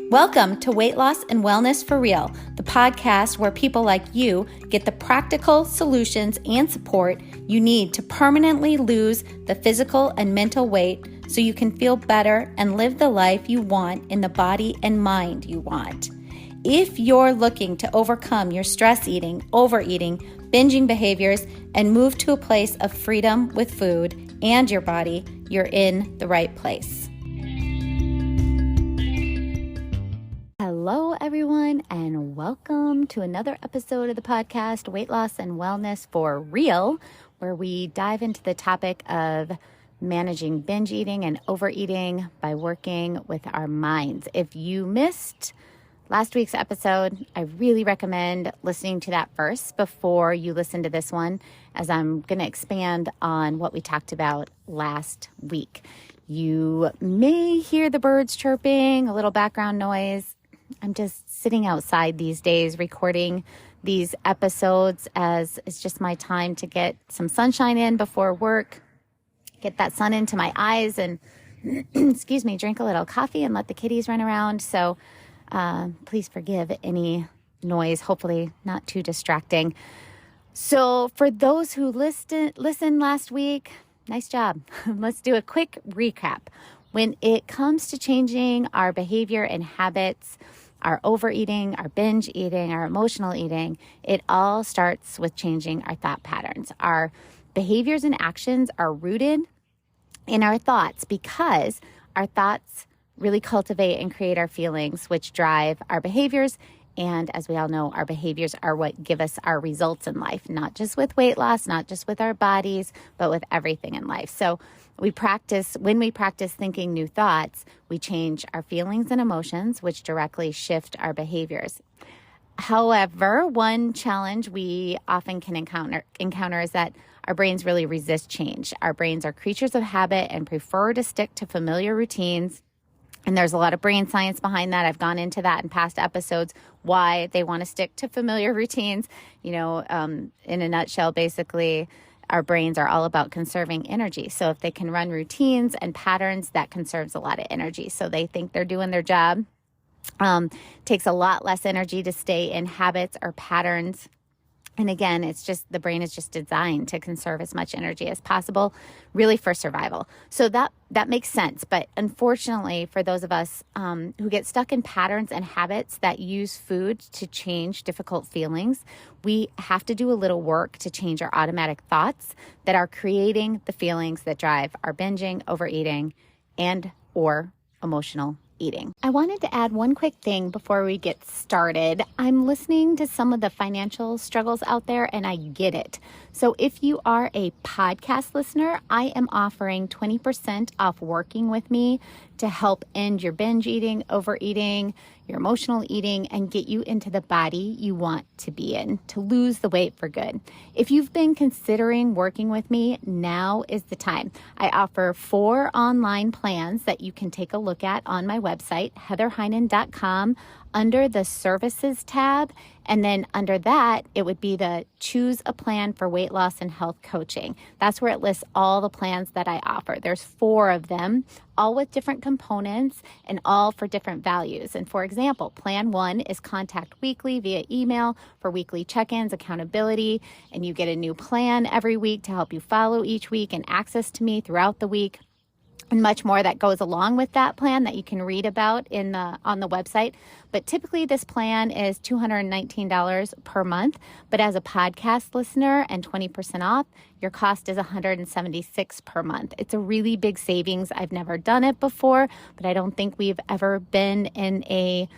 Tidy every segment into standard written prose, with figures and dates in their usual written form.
Welcome to Weight Loss and Wellness for Real, the podcast where people like you get the practical solutions and support you need to permanently lose the physical and mental weight so you can feel better and live the life you want in the body and mind you want. If you're looking to overcome your stress eating, overeating, binging behaviors, and move to a place of freedom with food and your body, you're in the right place. Hello, everyone, and welcome to another episode of the podcast, Weight Loss and Wellness for Real, where we dive into the topic of managing binge eating and overeating by working with our minds. If you missed last week's episode, I really recommend listening to that first before you listen to this one, as I'm going to expand on what we talked about last week. You may hear the birds chirping, a little background noise. I'm just sitting outside these days recording these episodes as it's just my time to get some sunshine in before work, get that sun into my eyes and, drink a little coffee and let the kitties run around. So please forgive any noise, hopefully not too distracting. So for those who listened last week, nice job. Let's do a quick recap. When it comes to changing our behavior and habits, our overeating, our binge eating, our emotional eating, it all starts with changing our thought patterns. Our behaviors and actions are rooted in our thoughts because our thoughts really cultivate and create our feelings, which drive our behaviors. And as we all know, our behaviors are what give us our results in life, not just with weight loss, not just with our bodies, but with everything in life. So when we practice thinking new thoughts, we change our feelings and emotions, which directly shift our behaviors. However, one challenge we often can encounter is that our brains really resist change. Our brains are creatures of habit and prefer to stick to familiar routines. And there's a lot of brain science behind that. I've gone into that in past episodes, why they want to stick to familiar routines. In a nutshell, basically, our brains are all about conserving energy. So if they can run routines and patterns, that conserves a lot of energy. So they think they're doing their job. Takes a lot less energy to stay in habits or patterns. And again, it's just the brain is just designed to conserve as much energy as possible, really for survival. So that makes sense. But unfortunately, for those of us who get stuck in patterns and habits that use food to change difficult feelings, we have to do a little work to change our automatic thoughts that are creating the feelings that drive our binging, overeating, and or emotional eating. I wanted to add one quick thing before we get started. I'm listening to some of the financial struggles out there, and I get it. So if you are a podcast listener, I am offering 20% off working with me to help end your binge eating, overeating, your emotional eating, and get you into the body you want to be in, to lose the weight for good. If you've been considering working with me, now is the time. I offer 4 online plans that you can take a look at on my website, heatherheinen.com, under the services tab. And then under that, it would be the choose a plan for weight loss and health coaching. That's where it lists all the plans that I offer. There's 4 of them, all with different components and all for different values. And for example, plan 1 is contact weekly via email for weekly check-ins, accountability, and you get a new plan every week to help you follow each week and access to me throughout the week. And much more that goes along with that plan that you can read about on the website. But typically this plan is $219 per month. But as a podcast listener and 20% off, your cost is $176 per month. It's a really big savings. I've never done it before, but I don't think we've ever been in a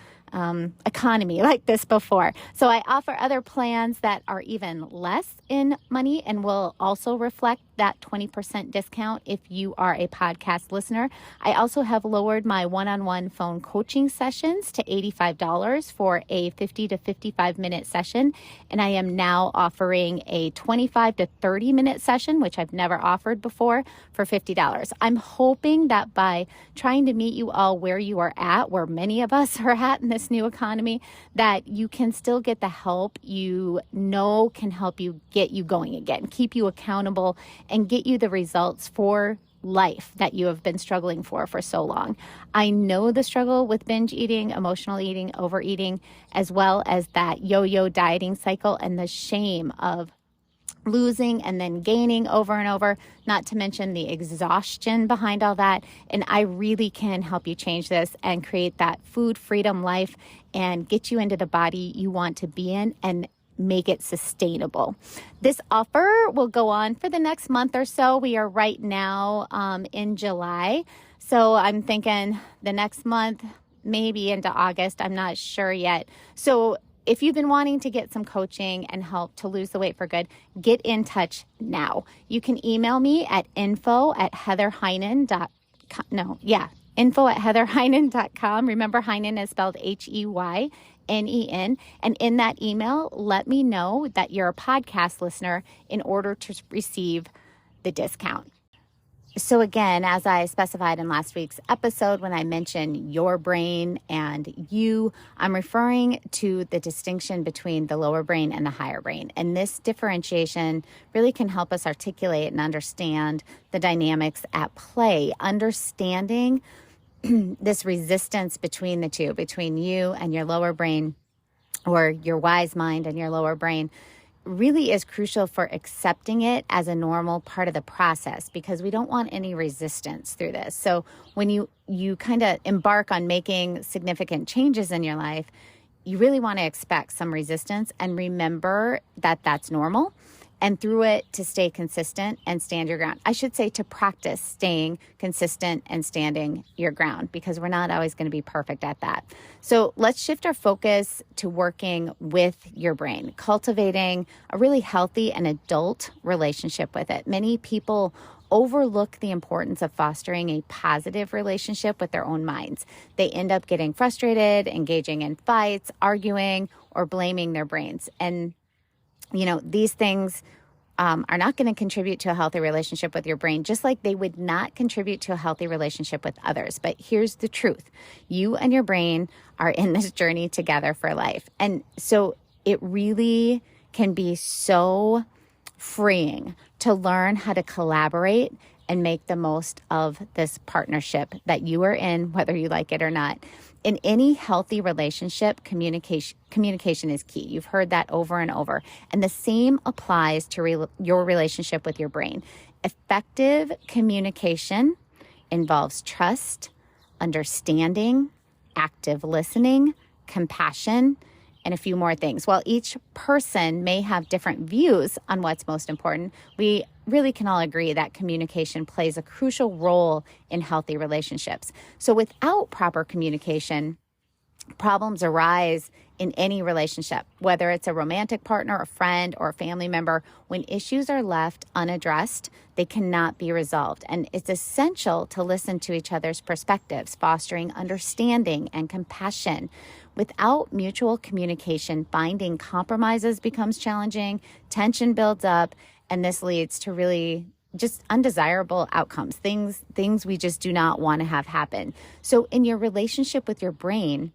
economy like this before. So I offer other plans that are even less in money and will also reflect that 20% discount if you are a podcast listener. I also have lowered my one-on-one phone coaching sessions to $85 for a 50 to 55 minute session. And I am now offering a 25 to 30 minute session, which I've never offered before, for $50. I'm hoping that by trying to meet you all where you are at, where many of us are at in this new economy, that you can still get the help you know can help you get you going again, keep you accountable, and get you the results for life that you have been struggling for so long. I know the struggle with binge eating, emotional eating, overeating, as well as that yo-yo dieting cycle and the shame of losing and then gaining over and over, not to mention the exhaustion behind all that. And I really can help you change this and create that food freedom life and get you into the body you want to be in and make it sustainable. This offer will go on for the next month or so. We are right now in July. So I'm thinking the next month, maybe into August. I'm not sure yet. So if you've been wanting to get some coaching and help to lose the weight for good, get in touch now. You can email me at info@heatherheinen.com. Remember, Heinen is spelled Heynen. And in that email, let me know that you're a podcast listener in order to receive the discount. So again, as I specified in last week's episode, when I mention your brain and you, I'm referring to the distinction between the lower brain and the higher brain. And this differentiation really can help us articulate and understand the dynamics at play, understanding this resistance between the two, between you and your lower brain, or your wise mind and your lower brain, really is crucial for accepting it as a normal part of the process, because we don't want any resistance through this. So when you kind of embark on making significant changes in your life, you really want to expect some resistance and remember that that's normal, and through it to stay consistent and stand your ground. I should say to practice staying consistent and standing your ground, because we're not always going to be perfect at that. So let's shift our focus to working with your brain, cultivating a really healthy and adult relationship with it. Many people overlook the importance of fostering a positive relationship with their own minds. They end up getting frustrated, engaging in fights, arguing, or blaming their brains. And these things are not going to contribute to a healthy relationship with your brain, just like they would not contribute to a healthy relationship with others. But here's the truth. You and your brain are in this journey together for life. And so it really can be so freeing to learn how to collaborate and make the most of this partnership that you are in, whether you like it or not. In any healthy relationship, communication is key. You've heard that over and over. And the same applies to your relationship with your brain. Effective communication involves trust, understanding, active listening, compassion, and a few more things. While each person may have different views on what's most important, we really can all agree that communication plays a crucial role in healthy relationships. So without proper communication, problems arise in any relationship, whether it's a romantic partner, a friend, or a family member. When issues are left unaddressed, they cannot be resolved. And it's essential to listen to each other's perspectives, fostering understanding and compassion. Without mutual communication, finding compromises becomes challenging, tension builds up, and this leads to really just undesirable outcomes, things we just do not want to have happen. So in your relationship with your brain,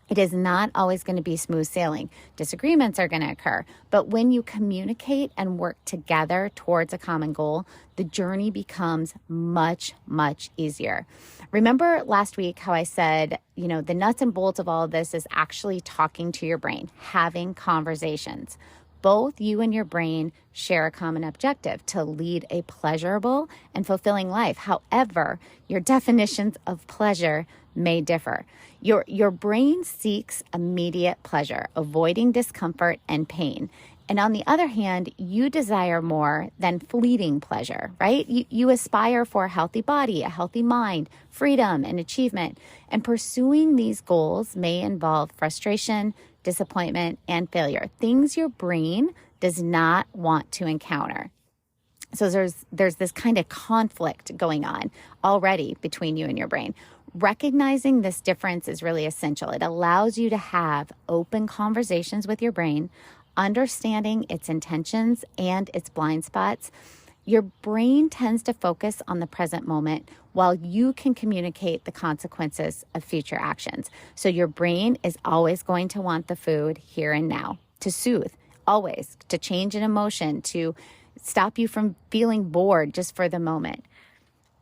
it is not always going to be smooth sailing. Disagreements are going to occur. But when you communicate and work together towards a common goal, the journey becomes much, much easier. Remember last week how I said, the nuts and bolts of all of this is actually talking to your brain, having conversations. Both you and your brain share a common objective: to lead a pleasurable and fulfilling life. However, your definitions of pleasure may differ. Your brain seeks immediate pleasure, avoiding discomfort and pain. And on the other hand, you desire more than fleeting pleasure, right? You aspire for a healthy body, a healthy mind, freedom, and achievement. And pursuing these goals may involve frustration, disappointment, and failure, things your brain does not want to encounter. So there's this kind of conflict going on already between you and your brain. Recognizing this difference is really essential. It allows you to have open conversations with your brain, understanding its intentions and its blind spots. Your brain tends to focus on the present moment, while you can communicate the consequences of future actions. So your brain is always going to want the food here and now, to soothe, always, to change an emotion, to stop you from feeling bored just for the moment.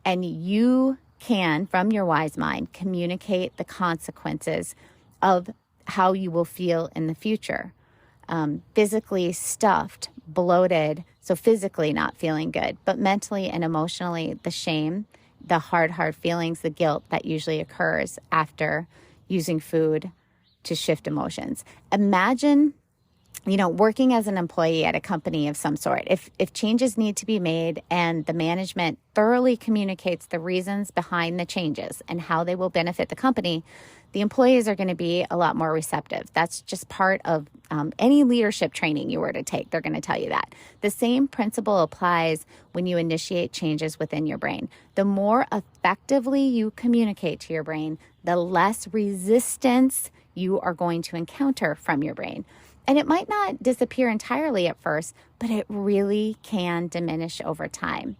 And you can, from your wise mind, communicate the consequences of how you will feel in the future. Physically stuffed, bloated, so physically not feeling good, but mentally and emotionally, the shame, the hard feelings, the guilt that usually occurs after using food to shift emotions. Imagine, working as an employee at a company of some sort. If changes need to be made and the management thoroughly communicates the reasons behind the changes and how they will benefit the company, the employees are going to be a lot more receptive. That's just part of any leadership training you were to take. They're going to tell you that. The same principle applies when you initiate changes within your brain. The more effectively you communicate to your brain, the less resistance you are going to encounter from your brain. And it might not disappear entirely at first, but it really can diminish over time.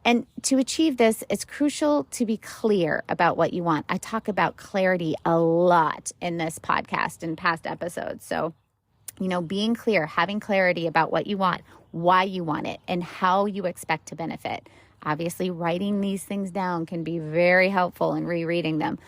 And to achieve this, it's crucial to be clear about what you want. I talk about clarity a lot in this podcast and past episodes. So, being clear, having clarity about what you want, why you want it, and how you expect to benefit. Obviously, writing these things down can be very helpful in rereading them.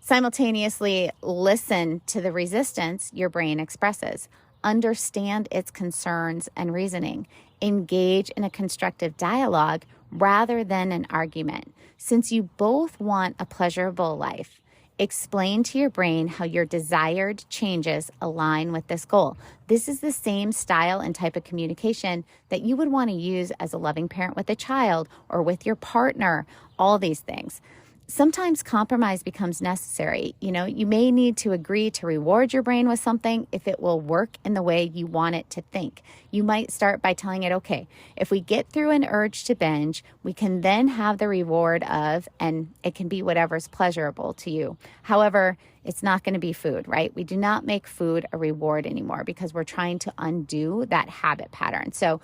Simultaneously, listen to the resistance your brain expresses. Understand its concerns and reasoning. Engage in a constructive dialogue rather than an argument. Since you both want a pleasurable life, explain to your brain how your desired changes align with this goal. This is the same style and type of communication that you would want to use as a loving parent with a child or with your partner, all these things. Sometimes compromise becomes necessary. You may need to agree to reward your brain with something if it will work in the way you want it to think. You might start by telling it, okay, if we get through an urge to binge, we can then have the reward of, and it can be whatever's pleasurable to you. However, it's not going to be food, right? We do not make food a reward anymore because we're trying to undo that habit pattern. So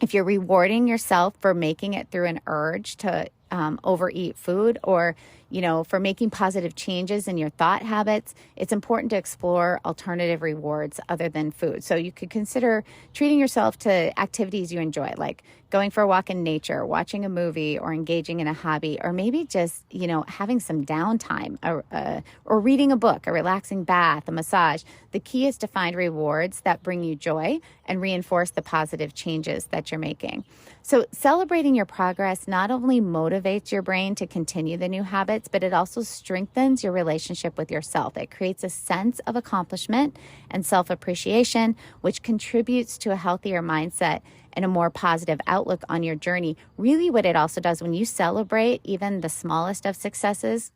if you're rewarding yourself for making it through an urge to overeat food, or, for making positive changes in your thought habits, it's important to explore alternative rewards other than food. So you could consider treating yourself to activities you enjoy, like going for a walk in nature, watching a movie, or engaging in a hobby, or maybe just, having some downtime, or reading a book, a relaxing bath, a massage. The key is to find rewards that bring you joy and reinforce the positive changes that you're making. So celebrating your progress not only motivates your brain to continue the new habits, but it also strengthens your relationship with yourself. It creates a sense of accomplishment and self-appreciation, which contributes to a healthier mindset and a more positive outlook on your journey. Really, what it also does when you celebrate even the smallest of successes,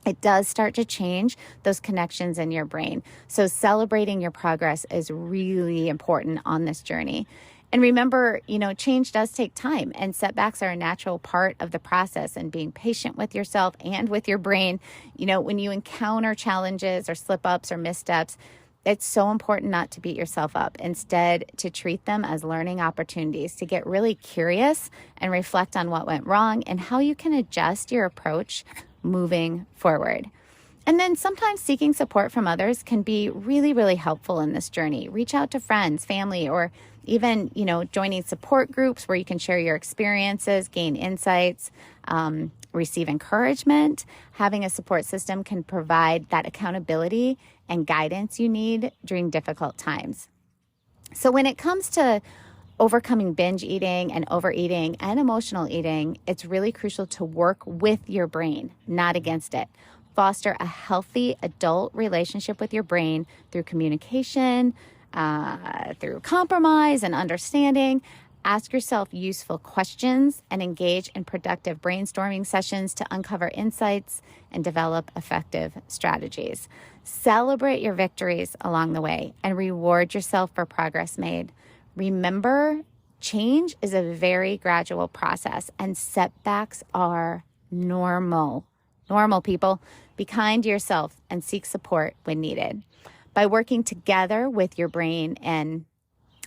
it does start to change those connections in your brain. So celebrating your progress is really important on this journey. And remember, change does take time, and setbacks are a natural part of the process, and being patient with yourself and with your brain. When you encounter challenges or slip-ups or missteps, it's so important not to beat yourself up. Instead, to treat them as learning opportunities, to get really curious and reflect on what went wrong and how you can adjust your approach moving forward. And then sometimes seeking support from others can be really, really helpful in this journey. Reach out to friends, family, or even, joining support groups where you can share your experiences, gain insights, receive encouragement. Having a support system can provide that accountability and guidance you need during difficult times. So when it comes to overcoming binge eating and overeating and emotional eating, it's really crucial to work with your brain, not against it. Foster a healthy adult relationship with your brain through communication, through compromise and understanding. Ask yourself useful questions and engage in productive brainstorming sessions to uncover insights and develop effective strategies. Celebrate your victories along the way and reward yourself for progress made. Remember, change is a very gradual process, and setbacks are normal. Normal, people. Be kind to yourself and seek support when needed. By working together with your brain and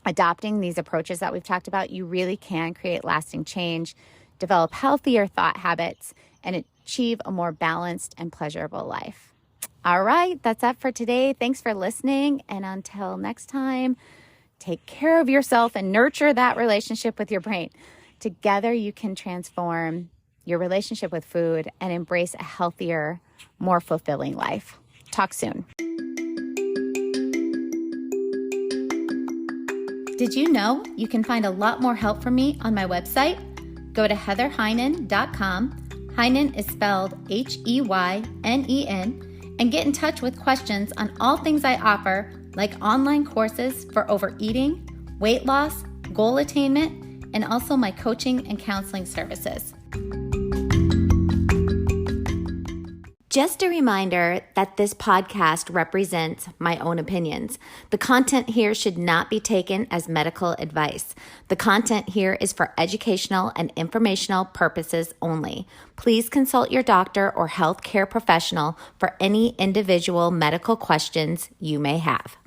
adopting these approaches that we've talked about, you really can create lasting change, develop healthier thought habits, and achieve a more balanced and pleasurable life. All right, that's it for today. Thanks for listening. And until next time, take care of yourself and nurture that relationship with your brain. Together, you can transform your relationship with food, and embrace a healthier, more fulfilling life. Talk soon. Did you know you can find a lot more help from me on my website? Go to heatherheynen.com. Heynen is spelled Heynen, and get in touch with questions on all things I offer, like online courses for overeating, weight loss, goal attainment, and also my coaching and counseling services. Just a reminder that this podcast represents my own opinions. The content here should not be taken as medical advice. The content here is for educational and informational purposes only. Please consult your doctor or healthcare professional for any individual medical questions you may have.